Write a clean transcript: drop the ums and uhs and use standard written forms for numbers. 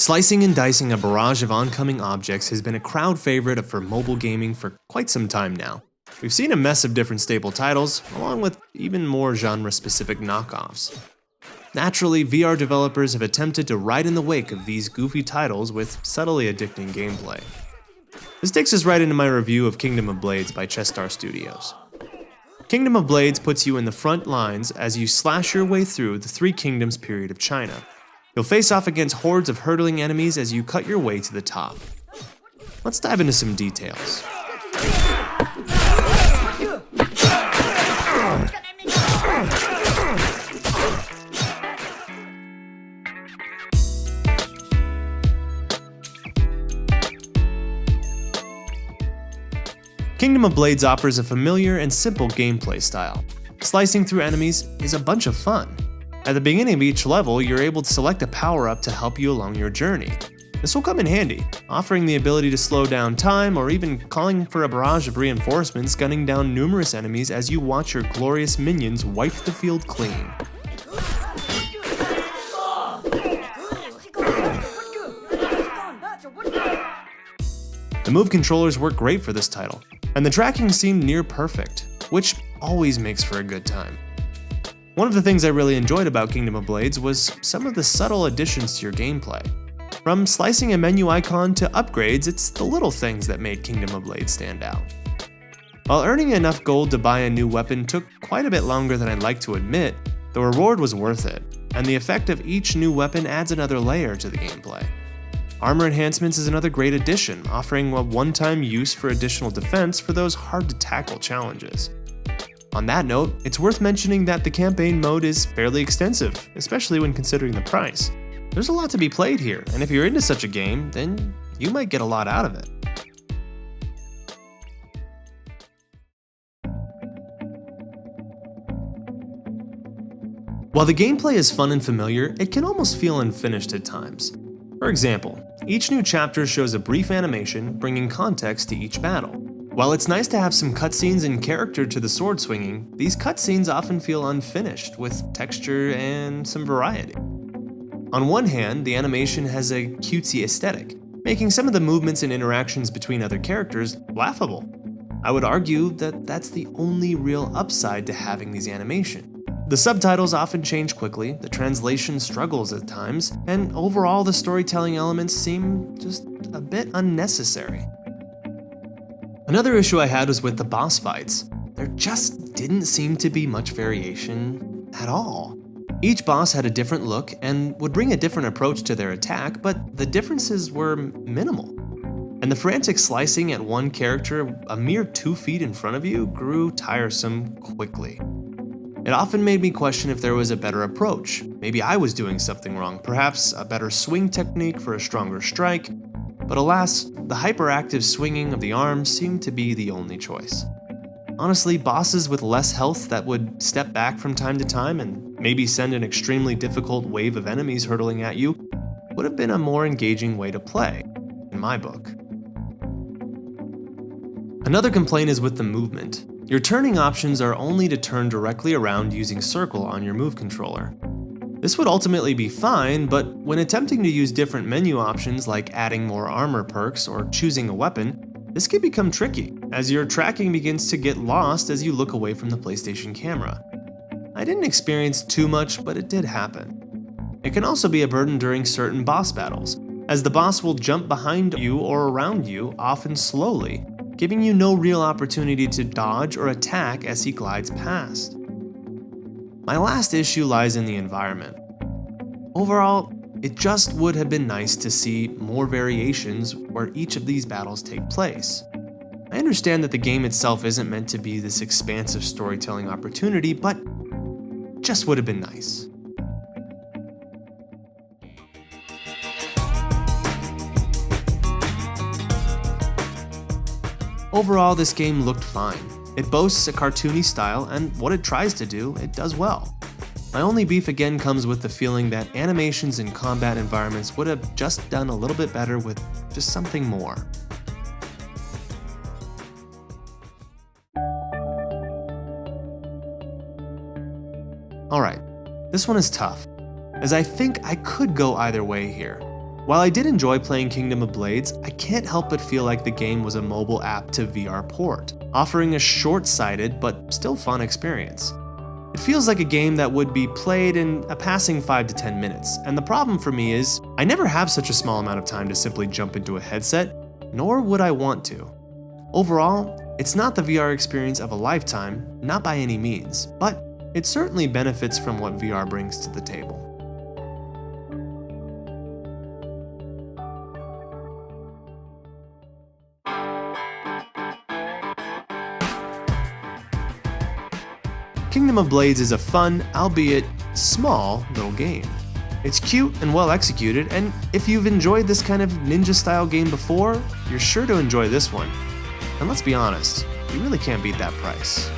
Slicing and dicing a barrage of oncoming objects has been a crowd favorite for mobile gaming for quite some time now. We've seen a mess of different staple titles, along with even more genre-specific knockoffs. Naturally, VR developers have attempted to ride in the wake of these goofy titles with subtly addicting gameplay. This takes us right into my review of Kingdom of Blades by Chestar Studios. Kingdom of Blades puts you in the front lines as you slash your way through the Three Kingdoms period of China. You'll face off against hordes of hurtling enemies as you cut your way to the top. Let's dive into some details. Kingdom of Blades offers a familiar and simple gameplay style. Slicing through enemies is a bunch of fun. At the beginning of each level, you're able to select a power-up to help you along your journey. This will come in handy, offering the ability to slow down time or even calling for a barrage of reinforcements, gunning down numerous enemies as you watch your glorious minions wipe the field clean. The move controllers work great for this title, and the tracking seemed near perfect, which always makes for a good time. One of the things I really enjoyed about Kingdom of Blades was some of the subtle additions to your gameplay. From slicing a menu icon to upgrades, it's the little things that made Kingdom of Blades stand out. While earning enough gold to buy a new weapon took quite a bit longer than I'd like to admit, the reward was worth it, and the effect of each new weapon adds another layer to the gameplay. Armor enhancements is another great addition, offering a one-time use for additional defense for those hard-to-tackle challenges. On that note, it's worth mentioning that the campaign mode is fairly extensive, especially when considering the price. There's a lot to be played here, and if you're into such a game, then you might get a lot out of it. While the gameplay is fun and familiar, it can almost feel unfinished at times. For example, each new chapter shows a brief animation, bringing context to each battle. While it's nice to have some cutscenes and character to the sword swinging, these cutscenes often feel unfinished, with texture and some variety. On one hand, the animation has a cutesy aesthetic, making some of the movements and interactions between other characters laughable. I would argue that that's the only real upside to having these animations. The subtitles often change quickly, the translation struggles at times, and overall the storytelling elements seem just a bit unnecessary. Another issue I had was with the boss fights. There just didn't seem to be much variation at all. Each boss had a different look and would bring a different approach to their attack, but the differences were minimal. And the frantic slicing at one character a mere 2 feet in front of you grew tiresome quickly. It often made me question if there was a better approach. Maybe I was doing something wrong, perhaps a better swing technique for a stronger strike, but alas, the hyperactive swinging of the arms seemed to be the only choice. Honestly, bosses with less health that would step back from time to time and maybe send an extremely difficult wave of enemies hurtling at you would have been a more engaging way to play, in my book. Another complaint is with the movement. Your turning options are only to turn directly around using circle on your move controller. This would ultimately be fine, but when attempting to use different menu options like adding more armor perks or choosing a weapon, this can become tricky, as your tracking begins to get lost as you look away from the PlayStation camera. I didn't experience too much, but it did happen. It can also be a burden during certain boss battles, as the boss will jump behind you or around you, often slowly, giving you no real opportunity to dodge or attack as he glides past. My last issue lies in the environment. Overall, it just would have been nice to see more variations where each of these battles take place. I understand that the game itself isn't meant to be this expansive storytelling opportunity, but just would have been nice. Overall, this game looked fine. It boasts a cartoony style, and what it tries to do, it does well. My only beef again comes with the feeling that animations and combat environments would have just done a little bit better with just something more. Alright, this one is tough, as I think I could go either way here. While I did enjoy playing Kingdom of Blades, I can't help but feel like the game was a mobile app to VR port, offering a short-sighted but still fun experience. It feels like a game that would be played in a passing 5 to 10 minutes, and the problem for me is, I never have such a small amount of time to simply jump into a headset, nor would I want to. Overall, it's not the VR experience of a lifetime, not by any means, but it certainly benefits from what VR brings to the table. Kingdom of Blades is a fun, albeit small, little game. It's cute and well executed, and if you've enjoyed this kind of ninja-style game before, you're sure to enjoy this one. And let's be honest, you really can't beat that price.